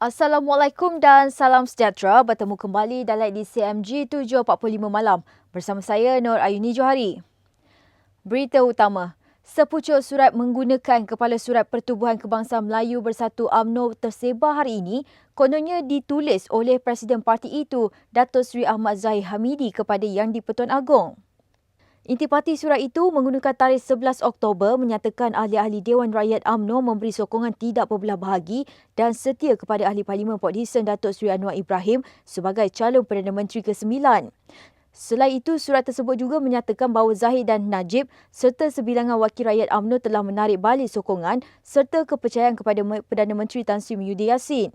Assalamualaikum dan salam sejahtera. Bertemu kembali dalam edisi CMG 7.45 malam. Bersama saya Nur Ayuni Johari. Berita utama. Sepucuk surat menggunakan Kepala Surat Pertubuhan Kebangsaan Melayu Bersatu UMNO tersebar hari ini kononnya ditulis oleh Presiden parti itu, Datuk Seri Ahmad Zahid Hamidi kepada Yang di-Pertuan Agong. Intipati surat itu menggunakan tarikh 11 Oktober menyatakan ahli-ahli Dewan Rakyat UMNO memberi sokongan tidak berbelah bahagi dan setia kepada Ahli Parlimen Port Dickson Datuk Seri Anwar Ibrahim sebagai calon Perdana Menteri ke-9. Selain itu, surat tersebut juga menyatakan bahawa Zahid dan Najib serta sebilangan wakil rakyat UMNO telah menarik balik sokongan serta kepercayaan kepada Perdana Menteri Tan Sri Muhyiddin Yassin.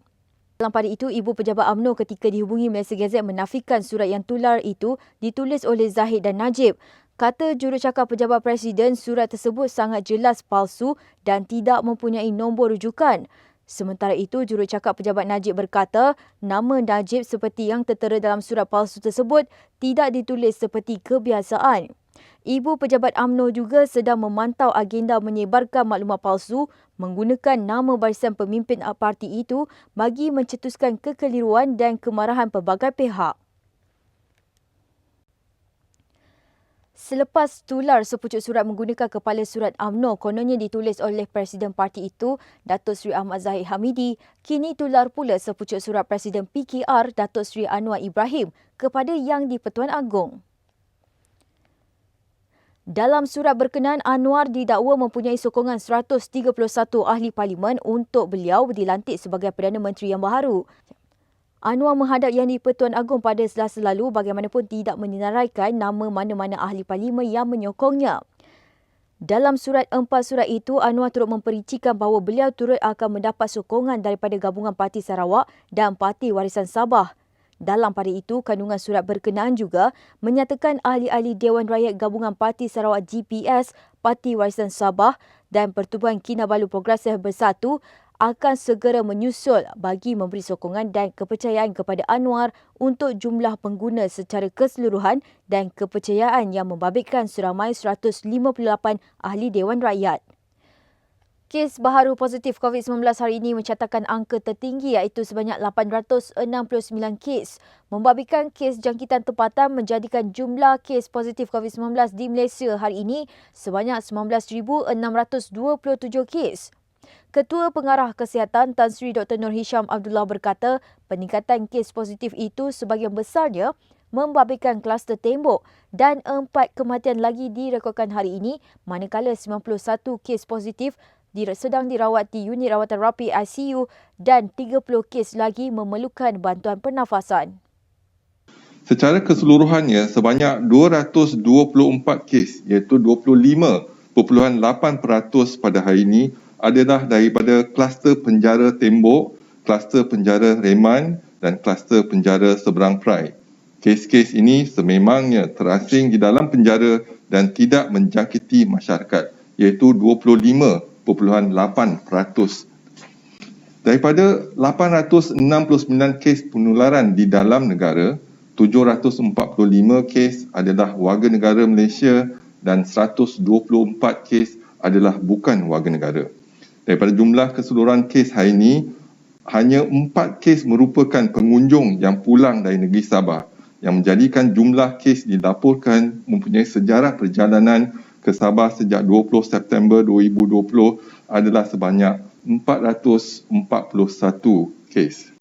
Dalam pada itu, Ibu Pejabat UMNO ketika dihubungi Malaysia Gazette menafikan surat yang tular itu ditulis oleh Zahid dan Najib. Kata jurucakap Pejabat Presiden, surat tersebut sangat jelas palsu dan tidak mempunyai nombor rujukan. Sementara itu, jurucakap Pejabat Najib berkata, nama Najib seperti yang tertera dalam surat palsu tersebut tidak ditulis seperti kebiasaan. Ibu Pejabat UMNO juga sedang memantau agenda menyebarkan maklumat palsu menggunakan nama barisan pemimpin parti itu bagi mencetuskan kekeliruan dan kemarahan pelbagai pihak. Selepas tular sepucuk surat menggunakan Kepala Surat UMNO kononnya ditulis oleh Presiden parti itu, Datuk Seri Ahmad Zahid Hamidi, kini tular pula sepucuk surat Presiden PKR, Datuk Seri Anwar Ibrahim kepada Yang di-Pertuan Agong. Dalam surat berkenaan, Anwar didakwa mempunyai sokongan 131 ahli parlimen untuk beliau dilantik sebagai Perdana Menteri yang baharu. Anwar menghadap Yang di-Pertuan Agong pada Selasa lalu bagaimanapun tidak menyenaraikan nama mana-mana ahli parlimen yang menyokongnya. Dalam surat 4 surat itu, Anwar turut mempericikan bahawa beliau turut akan mendapat sokongan daripada Gabungan Parti Sarawak dan Parti Warisan Sabah. Dalam pada itu, kandungan surat berkenaan juga menyatakan ahli-ahli Dewan Rakyat Gabungan Parti Sarawak GPS, Parti Warisan Sabah dan Pertubuhan Kinabalu Progresif Bersatu akan segera menyusul bagi memberi sokongan dan kepercayaan kepada Anwar untuk jumlah pengguna secara keseluruhan dan kepercayaan yang membabitkan seramai 158 ahli Dewan Rakyat. Kes baharu positif COVID-19 hari ini mencatatkan angka tertinggi iaitu sebanyak 869 kes, membabitkan kes jangkitan tempatan menjadikan jumlah kes positif COVID-19 di Malaysia hari ini sebanyak 19,627 kes. Ketua Pengarah Kesihatan Tan Sri Dr. Nur Hisham Abdullah berkata peningkatan kes positif itu sebahagian besarnya membabitkan kluster tembok dan 4 kematian lagi direkodkan hari ini manakala 91 kes positif sedang dirawat di unit rawatan rapi ICU dan 30 kes lagi memerlukan bantuan pernafasan. Secara keseluruhannya, sebanyak 224 kes iaitu 25.8% pada hari ini adalah daripada kluster penjara tembok, kluster penjara reman dan kluster penjara seberang perai. Kes-kes ini sememangnya terasing di dalam penjara dan tidak menjangkiti masyarakat iaitu 25.8%. Daripada 869 kes penularan di dalam negara, 745 kes adalah warga negara Malaysia dan 124 kes adalah bukan warga negara. Daripada jumlah keseluruhan kes hari ini, hanya 4 kes merupakan pengunjung yang pulang dari negeri Sabah, yang menjadikan jumlah kes dilaporkan mempunyai sejarah perjalanan ke Sabah sejak 20 September 2020 adalah sebanyak 441 kes.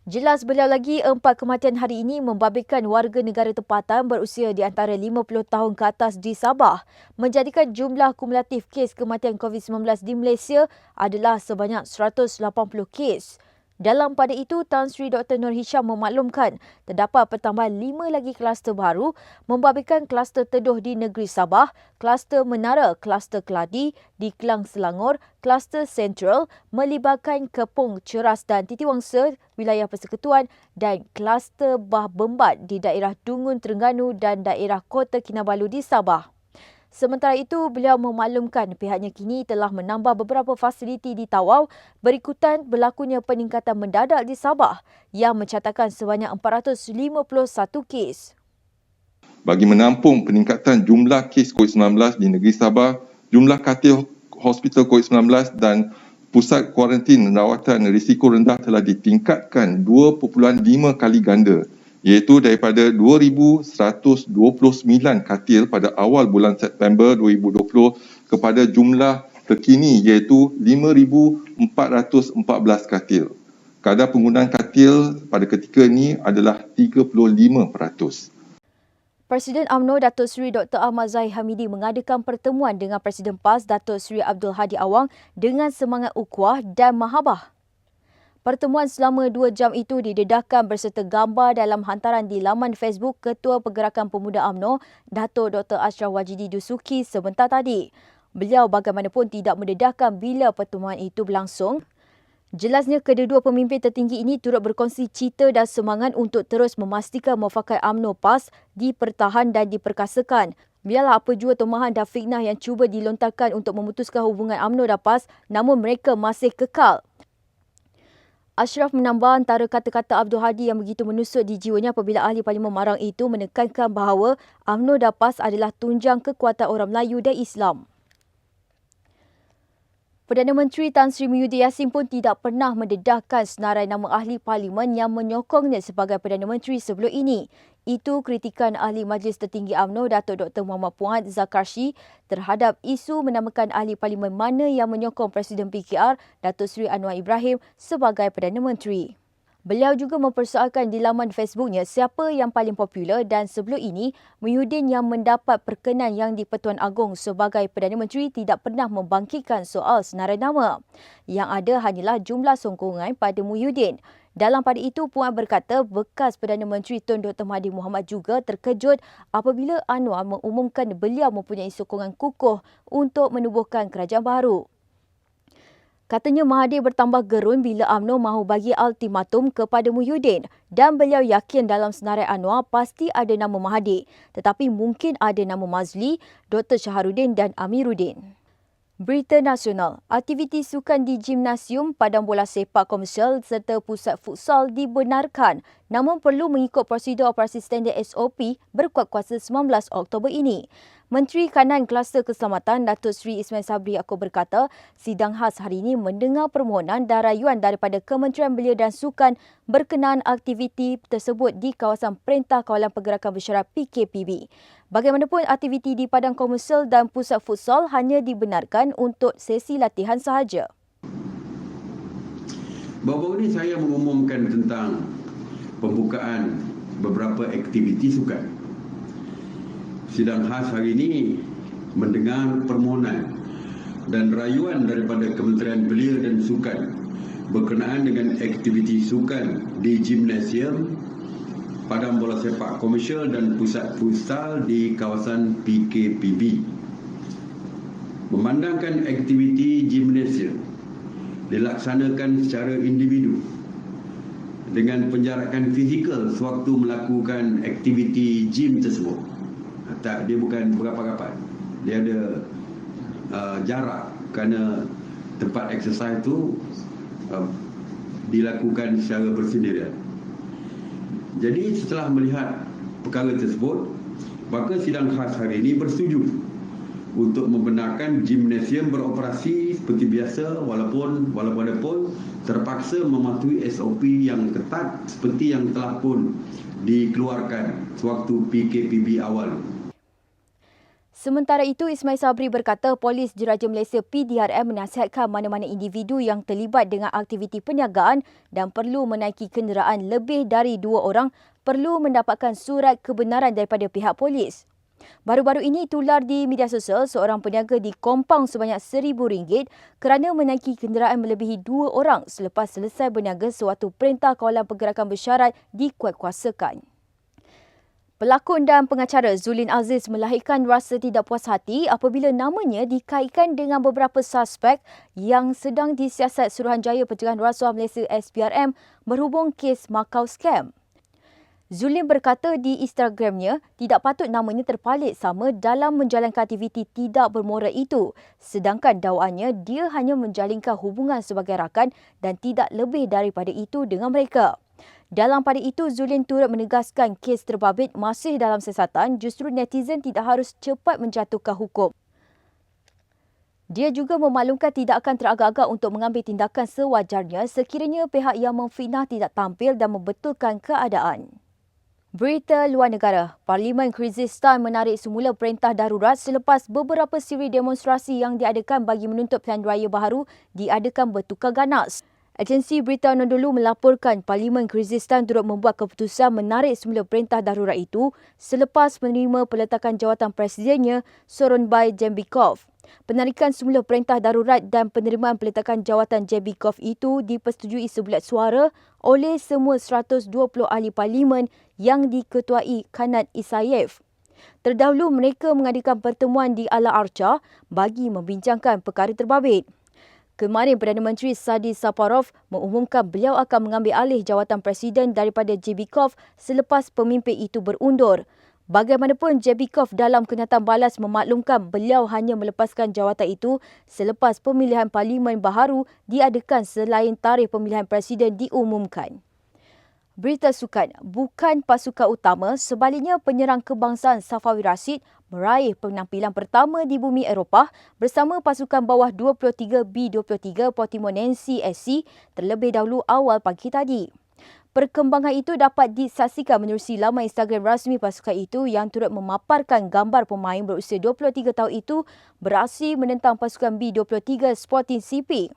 Jelas beliau lagi, 4 kematian hari ini membabitkan warga negara tempatan berusia di antara 50 tahun ke atas di Sabah, menjadikan jumlah kumulatif kes kematian COVID-19 di Malaysia adalah sebanyak 180 kes. Dalam pada itu, Tan Sri Dr. Nur Hisham memaklumkan terdapat pertambahan 5 lagi kluster baru membabitkan kluster Teduh di negeri Sabah, kluster Menara, kluster Keladi di Kelang Selangor, kluster Central melibatkan Kepung Ceras dan Titiwangsa, wilayah Persekutuan dan kluster Bah Bembat di daerah Dungun Terengganu dan daerah Kota Kinabalu di Sabah. Sementara itu, beliau memaklumkan pihaknya kini telah menambah beberapa fasiliti di Tawau berikutan berlakunya peningkatan mendadak di Sabah yang mencatatkan sebanyak 451 kes. Bagi menampung peningkatan jumlah kes COVID-19 di negeri Sabah, jumlah katil hospital COVID-19 dan pusat kuarantin rawatan risiko rendah telah ditingkatkan 2.5 kali ganda, iaitu daripada 2,129 katil pada awal bulan September 2020 kepada jumlah terkini iaitu 5,414 katil. Kadar penggunaan katil pada ketika ini adalah 35%. Presiden UMNO Datuk Seri Dr. Ahmad Zahid Hamidi mengadakan pertemuan dengan Presiden PAS Datuk Seri Abdul Hadi Awang dengan semangat ukhuwah dan mahabah. Pertemuan selama 2 jam itu didedahkan berserta gambar dalam hantaran di laman Facebook Ketua Pergerakan Pemuda UMNO Datuk Dr. Ashraf Wajidi Dusuki sebentar tadi. Beliau bagaimanapun tidak mendedahkan bila pertemuan itu berlangsung. Jelasnya kedua-dua pemimpin tertinggi ini turut berkongsi cita dan semangat untuk terus memastikan mufakat UMNO PAS dipertahan dan diperkasakan. Biarlah apa jua tomahan dan fitnah yang cuba dilontarkan untuk memutuskan hubungan UMNO dan PAS, namun mereka masih kekal. Ashraf menambah antara kata-kata Abdul Hadi yang begitu menusuk di jiwanya apabila ahli Parlimen Marang itu menekankan bahawa UMNO dan PAS adalah tunjang kekuatan orang Melayu dan Islam. Perdana Menteri Tan Sri Muhyiddin Yassin pun tidak pernah mendedahkan senarai nama ahli parlimen yang menyokongnya sebagai Perdana Menteri sebelum ini. Itu kritikan ahli Majlis Tertinggi UMNO Datuk Dr. Muhammad Puan Zakarshi terhadap isu menamakan ahli parlimen mana yang menyokong Presiden PKR Datuk Seri Anwar Ibrahim sebagai Perdana Menteri. Beliau juga mempersoalkan di laman Facebooknya siapa yang paling popular dan sebelum ini Muhyiddin yang mendapat perkenan yang di-Pertuan Agong sebagai Perdana Menteri tidak pernah membangkitkan soal senarai nama. Yang ada hanyalah jumlah sokongan pada Muhyiddin. Dalam pada itu, Puan berkata bekas Perdana Menteri Tun Dr. Mahathir Mohamad juga terkejut apabila Anwar mengumumkan beliau mempunyai sokongan kukuh untuk menubuhkan kerajaan baru. Katanya Mahathir bertambah gerun bila UMNO mahu bagi ultimatum kepada Muhyiddin dan beliau yakin dalam senarai Anwar pasti ada nama Mahathir tetapi mungkin ada nama Mazli, Dr. Syaharuddin dan Amiruddin. Berita nasional, aktiviti sukan di gimnasium, padang bola sepak komersial serta pusat futsal dibenarkan namun perlu mengikut prosedur operasi standard SOP berkuat kuasa 19 Oktober ini. Menteri Kanan Kluster Keselamatan Datuk Seri Ismail Sabri Yaakob berkata, sidang khas hari ini mendengar permohonan dan rayuan daripada Kementerian Belia dan Sukan berkenaan aktiviti tersebut di kawasan Perintah Kawalan Pergerakan Bersyarat PKPB. Bagaimanapun, aktiviti di padang komersial dan pusat futsal hanya dibenarkan untuk sesi latihan sahaja. Baru-baru ini saya mengumumkan tentang pembukaan beberapa aktiviti sukan. Sidang khas hari ini mendengar permohonan dan rayuan daripada Kementerian Belia dan Sukan berkenaan dengan aktiviti sukan di gimnasium, padang bola sepak komersial dan pusat futsal di kawasan PKPB. Memandangkan aktiviti gimnasium dilaksanakan secara individu dengan penjarakan fizikal sewaktu melakukan aktiviti gym tersebut. Tak, dia bukan berapat-rapat. Dia ada jarak kerana tempat exercise itu dilakukan secara bersendirian. Jadi setelah melihat perkara tersebut, maka sidang khas hari ini bersetuju untuk membenarkan gimnasium beroperasi seperti biasa walaupun terpaksa mematuhi SOP yang ketat seperti yang telah pun dikeluarkan sewaktu PKPB awal. Sementara itu, Ismail Sabri berkata Polis Diraja Malaysia PDRM menasihatkan mana-mana individu yang terlibat dengan aktiviti perniagaan dan perlu menaiki kenderaan lebih dari 2 orang perlu mendapatkan surat kebenaran daripada pihak polis. Baru-baru ini tular di media sosial seorang peniaga dikompang sebanyak RM1,000 kerana menaiki kenderaan melebihi 2 orang selepas selesai berniaga sewaktu Perintah Kawalan Pergerakan Bersyarat dikuatkuasakan. Pelakon dan pengacara Zulin Aziz melahirkan rasa tidak puas hati apabila namanya dikaitkan dengan beberapa suspek yang sedang disiasat Suruhanjaya Pencegahan Rasuah Malaysia SPRM berhubung kes Macau Scam. Zulin berkata di Instagramnya tidak patut namanya terpalit sama dalam menjalankan aktiviti tidak bermoral itu, sedangkan dakwaannya dia hanya menjalinkan hubungan sebagai rakan dan tidak lebih daripada itu dengan mereka. Dalam pada itu, Zulin turut menegaskan kes terbabit masih dalam siasatan, justru netizen tidak harus cepat menjatuhkan hukum. Dia juga memaklumkan tidak akan teragak-agak untuk mengambil tindakan sewajarnya sekiranya pihak yang memfitnah tidak tampil dan membetulkan keadaan. Berita luar negara, Parlimen Kyrgyzstan menarik semula perintah darurat selepas beberapa siri demonstrasi yang diadakan bagi menuntut pilihan raya baharu diadakan bertukar ganas. Agensi berita Anadolu melaporkan Parlimen Kyrgyzstan turut membuat keputusan menarik semula perintah darurat itu selepas menerima peletakan jawatan presidennya Soronbay Jeenbekov. Penarikan semula perintah darurat dan penerimaan peletakan jawatan Jeenbekov itu dipersetujui sebulat suara oleh semua 120 ahli parlimen yang diketuai Kanat Isayev. Terdahulu mereka mengadakan pertemuan di Ala Archa bagi membincangkan perkara terbabit. Kemarin Perdana Menteri Sadi Saparov mengumumkan beliau akan mengambil alih jawatan presiden daripada Jeenbekov selepas pemimpin itu berundur. Bagaimanapun, Jeenbekov dalam kenyataan balas memaklumkan beliau hanya melepaskan jawatan itu selepas pemilihan parlimen baharu diadakan selain tarikh pemilihan presiden diumumkan. Berita sukan, bukan pasukan utama, sebaliknya penyerang kebangsaan Safawi Rashid meraih penampilan pertama di bumi Eropah bersama pasukan bawah 23 B23 Portimonense SC terlebih dahulu awal pagi tadi. Perkembangan itu dapat disaksikan menerusi laman Instagram rasmi pasukan itu yang turut memaparkan gambar pemain berusia 23 tahun itu beraksi menentang pasukan B23 Sporting CP.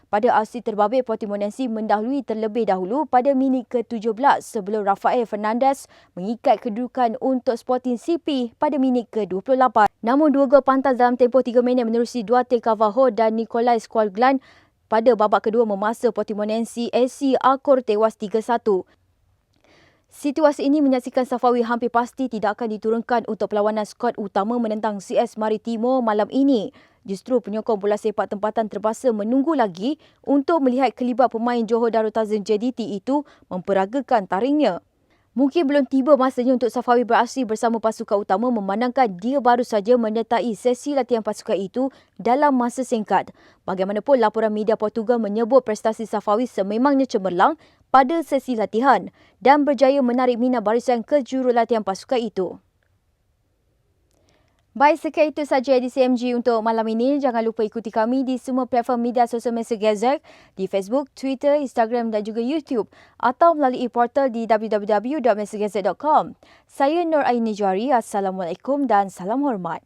Pada aksi terbabit, Portimonense mendahului terlebih dahulu pada minit ke-17 sebelum Rafael Fernandes mengikat kedudukan untuk Sporting CP pada minit ke-28. Namun dua gol pantas dalam tempoh 3 minit menerusi Duarte Carvalho dan Nicolai Squalglan pada babak kedua memasa Portimonense SC akur tewas 3-1. Situasi ini menyaksikan Safawi hampir pasti tidak akan diturunkan untuk perlawanan skuad utama menentang CS Maritimo malam ini. Justru penyokong bola sepak tempatan terpaksa menunggu lagi untuk melihat kelibat pemain Johor Darul Ta'zim JDT itu memperagakan taringnya. Mungkin belum tiba masanya untuk Safawi beraksi bersama pasukan utama memandangkan dia baru saja menyertai sesi latihan pasukan itu dalam masa singkat. Bagaimanapun, laporan media Portugal menyebut prestasi Safawi sememangnya cemerlang pada sesi latihan dan berjaya menarik minat barisan ke jurulatihan pasukan itu. Baik, sekian itu saja di CMG untuk malam ini. Jangan lupa ikuti kami di semua platform media sosial media Gazette, di Facebook, Twitter, Instagram dan juga YouTube atau melalui portal di www.mesegazette.com. Saya Nur Aini Juari. Assalamualaikum dan salam hormat.